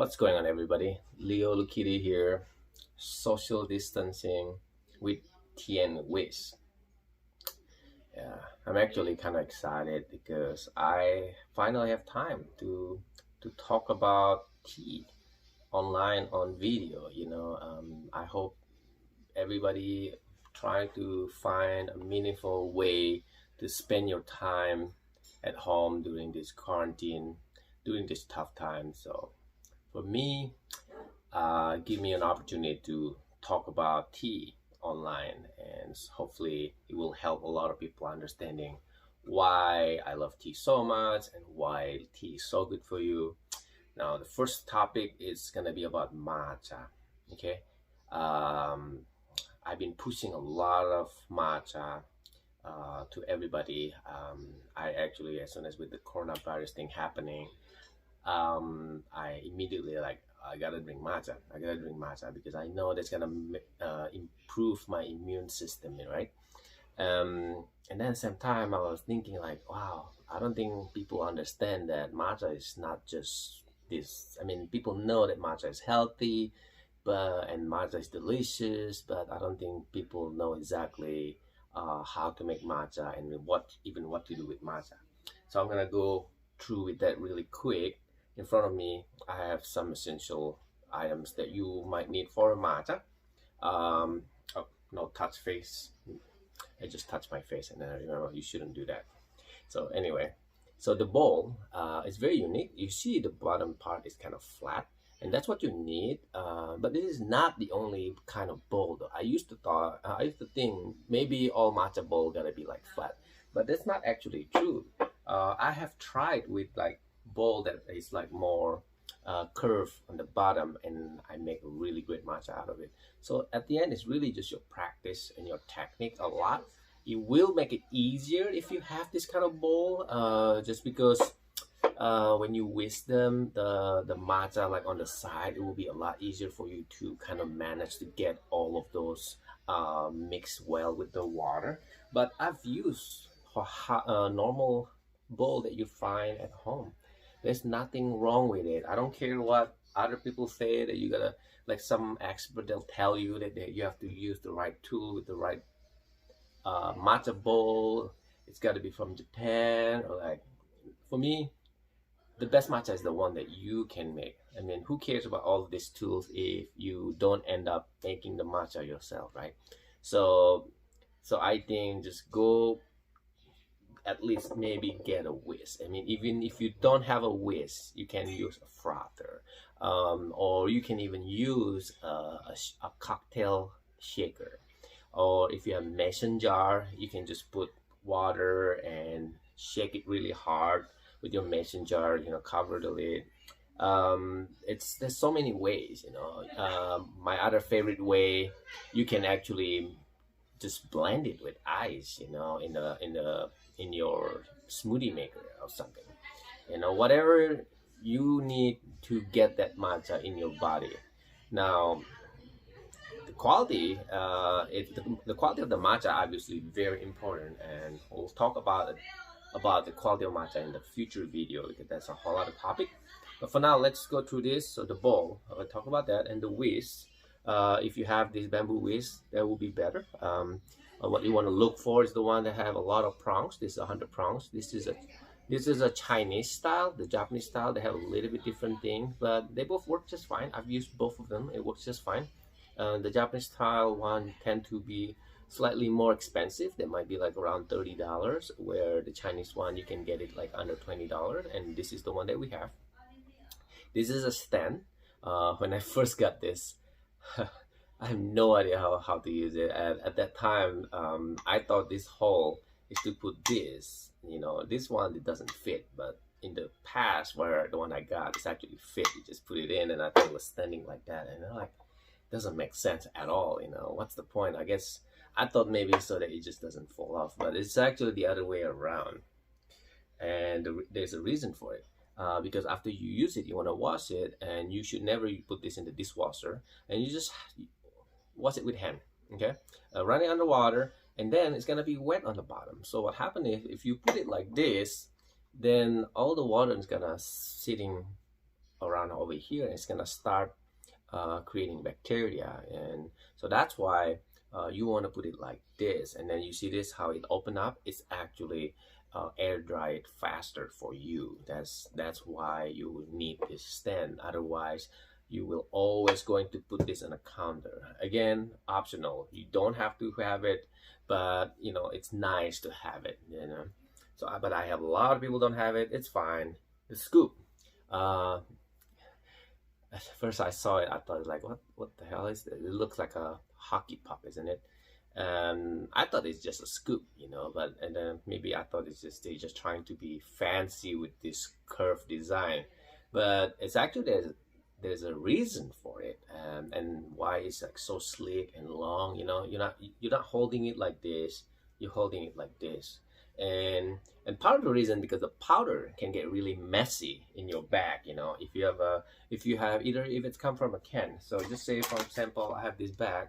What's going on, everybody? Lukidi here, social distancing with tea and whisk. Yeah, I'm actually kind of excited because I finally have time to talk about tea online on video. I hope everybody trying to find a meaningful way to spend your time at home during this quarantine, during this tough time. So for me, give me an opportunity to talk about tea online, and hopefully it will help a lot of people understanding why I love tea so much and why tea is so good for you. Now the first topic is going to be about matcha. Okay. um, I've been pushing a lot of matcha to everybody. I actually, as soon as with the coronavirus thing happening, I immediately like I gotta drink matcha. I gotta drink matcha because I know that's gonna improve my immune system, right? And then same time I was thinking like, wow, I don't think people understand that matcha is not just this. I mean, people know that matcha is healthy, and matcha is delicious, but I don't think people know exactly how to make matcha and what to do with matcha. So I'm gonna go through with that really quick. In front of me, I have some essential items that you might need for a matcha. Um, oh, no touch face. I just touched my face and then I remember you shouldn't do that. So anyway, so the bowl is very unique. You see the bottom part is kind of flat, and that's what you need. But this is not the only kind of bowl though. I used to think maybe all matcha bowl gotta be like flat, but that's not actually true. I have tried with like bowl that is like more curve on the bottom, and I make a really great matcha out of it. So at the end, it's really just your practice and your technique a lot. It will make it easier if you have this kind of bowl, just because when you whisk them, the matcha like on the side, it will be a lot easier for you to kind of manage to get all of those mixed well with the water. But I've used a normal bowl that you find at home. There's nothing wrong with it. I don't care what other people say that you gotta, like some expert, they'll tell you that you have to use the right tool with the right matcha bowl. It's got to be from Japan, or like, for me, the best matcha is the one that you can make. I mean, who cares about all of these tools if you don't end up making the matcha yourself, right? So, so I think just go, at least maybe get a whisk. I mean, even if you don't have a whisk, you can use a frother, or you can even use a cocktail shaker. Or if you have mason jar, you can just put water and shake it really hard with your mason jar. Cover the lid. It's There's so many ways. My other favorite way, you can actually just blend it with ice, in your smoothie maker or something. Whatever you need to get that matcha in your body. Now, the quality, the quality of the matcha obviously very important, and we'll talk about the quality of matcha in the future video because that's a whole other topic. But for now, let's go through this. So the bowl, I'll talk about that, and the whisk. If you have this bamboo whisk, that will be better. What you want to look for is the one that have a lot of prongs. This is 100 prongs. This is a Chinese style. The Japanese style, they have a little bit different thing, but they both work just fine. I've used both of them. It works just fine. The Japanese style one tend to be slightly more expensive. They might be like around $30, where the Chinese one you can get it like under $20. And this is the one that we have. This is a stand. When I first got this, I have no idea how to use it. At that time, I thought this hole is to put this. This one, it doesn't fit, but in the past, where the one I got, it's actually fit. You just put it in, and I thought it was standing like that, and I'm like, doesn't make sense at all. What's the point? I guess I thought maybe so that it just doesn't fall off, but it's actually the other way around, and there's a reason for it. Because after you use it, you want to wash it, and you should never put this in the dishwasher, and you just wash it with hand. Okay, run it under water, and then it's gonna be wet on the bottom. So what happens if you put it like this, then all the water is gonna sitting around over here, and it's gonna start creating bacteria. And so that's why you want to put it like this. And then you see this, how it open up. It's actually air dry it faster for you. That's why you need this stand. Otherwise, you will always going to put this on a counter. Again, optional. You don't have to have it, but you know, it's nice to have it, you know. So but I have a lot of people don't have it. It's fine. The scoop. uh at first I saw it, I thought like, what the hell is this? It looks like a hockey puck, isn't it? And I thought it's just a scoop, you know. But and then maybe I thought it's just, they're just trying to be fancy with this curved design. But it's actually, there's a reason for it, and why it's like so sleek and long. You know, you're not holding it like this. You're holding it like this. And part of the reason, because the powder can get really messy in your bag. You know, if you have either, if it's come from a can. So just say, for example, I have this bag.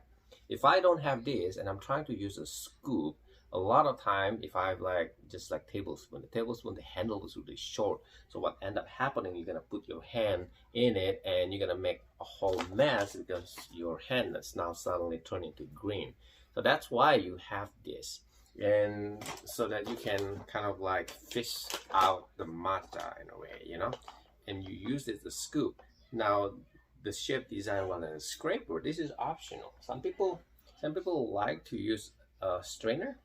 If I don't have this and I'm trying to use a scoop, a lot of time, if I have like just like tablespoon, the handle is really short. So what end up happening, you're gonna put your hand in it and you're gonna make a whole mess, because your hand is now suddenly turning to green. So that's why you have this, and so that you can kind of like fish out the matcha in a way, you know. And you use it as a scoop. Now the shape design one and a scraper, this is optional. Some people like to use a strainer.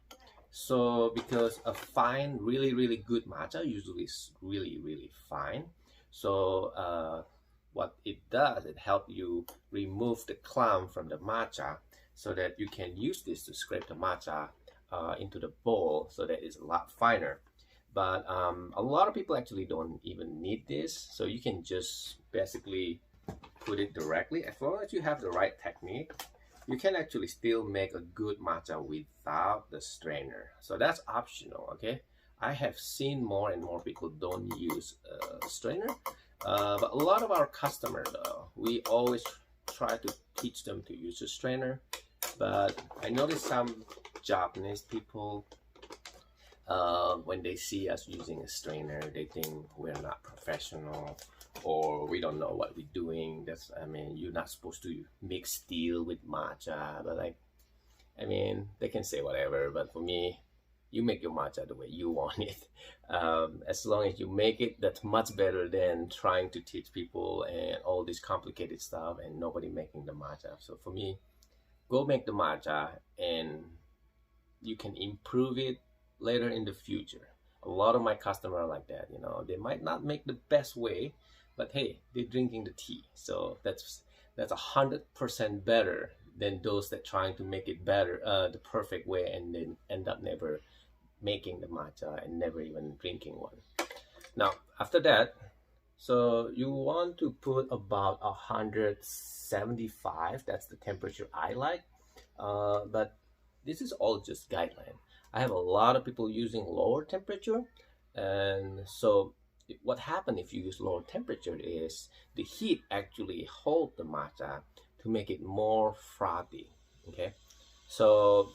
So because a fine, really good matcha usually is really fine. So what it does, it helps you remove the clump from the matcha, so that you can use this to scrape the matcha into the bowl, so that it's a lot finer. But a lot of people actually don't even need this, so you can just basically put it directly. As long as you have the right technique, you can actually still make a good matcha without the strainer. So that's optional, okay? I have seen more and more people don't use a strainer, but a lot of our customers, though, we always try to teach them to use a strainer. But I noticed some Japanese people, when they see us using a strainer, they think we're not professional, or we don't know what we're doing. I mean, you're not supposed to mix steel with matcha. But like, I mean, they can say whatever, but for me, you make your matcha the way you want it. As long as you make it, that's much better than trying to teach people and all this complicated stuff and nobody making the matcha. So for me, go make the matcha, and you can improve it later in the future. A lot of my customers are like that, you know. They might not make the best way, but hey, they're drinking the tea, so that's 100% better than those that trying to make it better, the perfect way, and then end up never making the matcha and never even drinking one. Now after that, so you want to put about 175. That's the temperature I like, but this is all just guideline. I have a lot of people using lower temperature, and so what happens if you use lower temperature is the heat actually hold the matcha to make it more frothy. Okay, so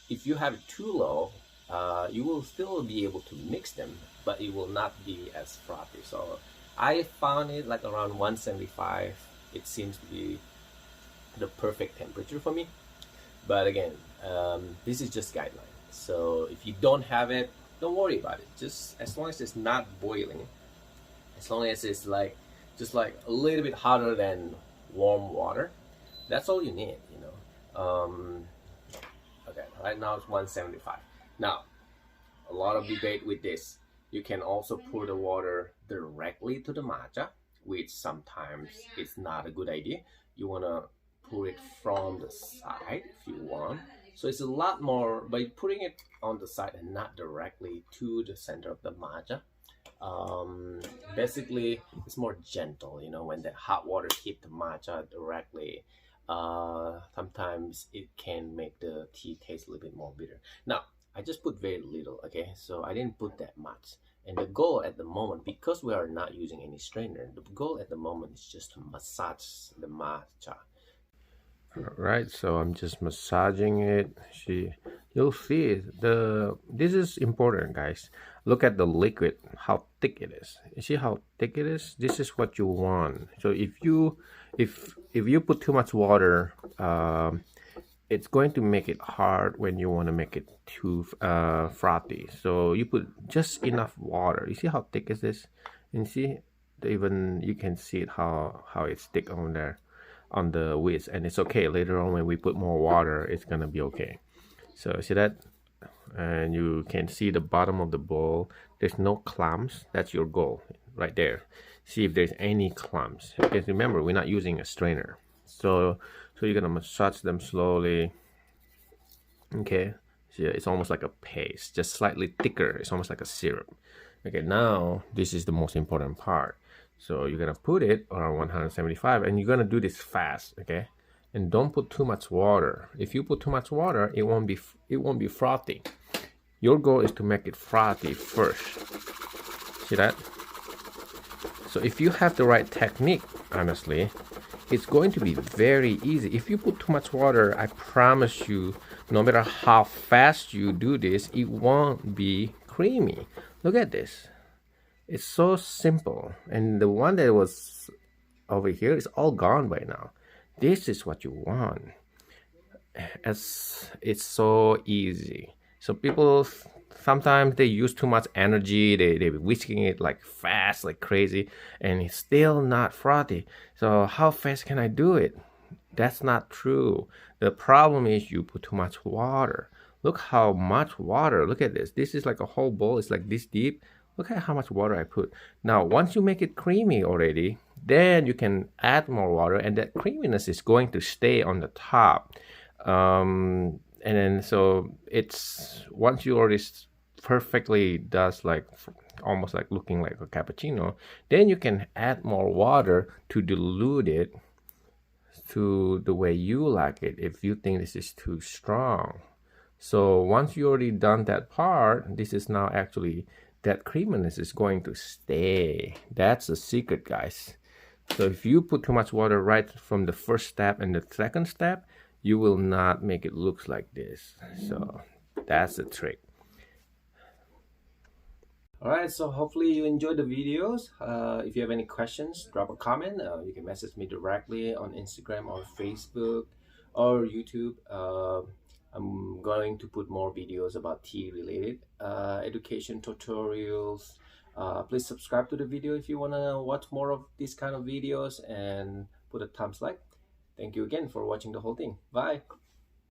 if you have it too low, you will still be able to mix them, but it will not be as frothy. So I found it like around 175. It seems to be the perfect temperature for me. But again, this is just guideline. So if you don't have it, don't worry about it. Just as long as it's not boiling, as long as it's like just like a little bit hotter than warm water, that's all you need, you know. Okay, right now it's 175. Now, a lot of debate with this. You can also pour the water directly to the matcha, which sometimes it's not a good idea. You wanna pour it from the side if you want. So it's a lot more by putting it on the side and not directly to the center of the matcha. Basically, it's more gentle, you know. When the hot water hit the matcha directly, sometimes it can make the tea taste a little bit more bitter. Now, I just put very little, okay? So I didn't put that much. And the goal at the moment, because we are not using any strainer, the goal at the moment is just to massage the matcha. Right, so I'm just massaging it. You'll see this is important, guys. look at the liquid, how thick it is. You see how thick it is? This is what you want. So if you put too much water, it's going to make it hard when you want to make it too frothy. So you put just enough water. You see how thick is this? And see, even you can see it how it's thick on there on the whisk, and it's okay. Later on when we put more water, it's gonna be okay. So see that? And you can see the bottom of the bowl. There's no clumps. That's your goal right there. See if there's any clumps, because remember, we're not using a strainer. So you're gonna massage them slowly. Okay, so it's almost like a paste, just slightly thicker. It's almost like a syrup. Okay, now this is the most important part. So you're gonna put it around 175, and you're gonna do this fast. Okay, and don't put too much water. If you put too much water, it won't be frothy. Your goal is to make it frothy first. See that? So if you have the right technique, honestly, it's going to be very easy. If you put too much water, I promise you, no matter how fast you do this, it won't be creamy. Look at this. It's so simple. And the one that was over here is all gone by now. This is what you want. It's so easy. So people sometimes they use too much energy. They whisking it like fast, like crazy, and it's still not frothy. So how fast can I do it? That's not true. The problem is you put too much water. Look how much water. Look at this. This is like a whole bowl. It's like this deep. Look at how much water I put. Now, once you make it creamy already, then you can add more water, and that creaminess is going to stay on the top. And then so it's once you already perfectly does like almost like looking like a cappuccino, then you can add more water to dilute it to the way you like it if you think this is too strong. So once you already done that part, this is now actually that creaminess is going to stay. That's the secret, guys. So if you put too much water right from the first step and the second step, you will not make it look like this. So that's the trick. Alright, so hopefully you enjoyed the videos. If you have any questions, drop a comment. You can message me directly on Instagram or Facebook or YouTube. I'm going to put more videos about tea related education tutorials. Please subscribe to the video if you want to watch more of these kind of videos, and put a thumbs like. Thank you again for watching the whole thing. Bye.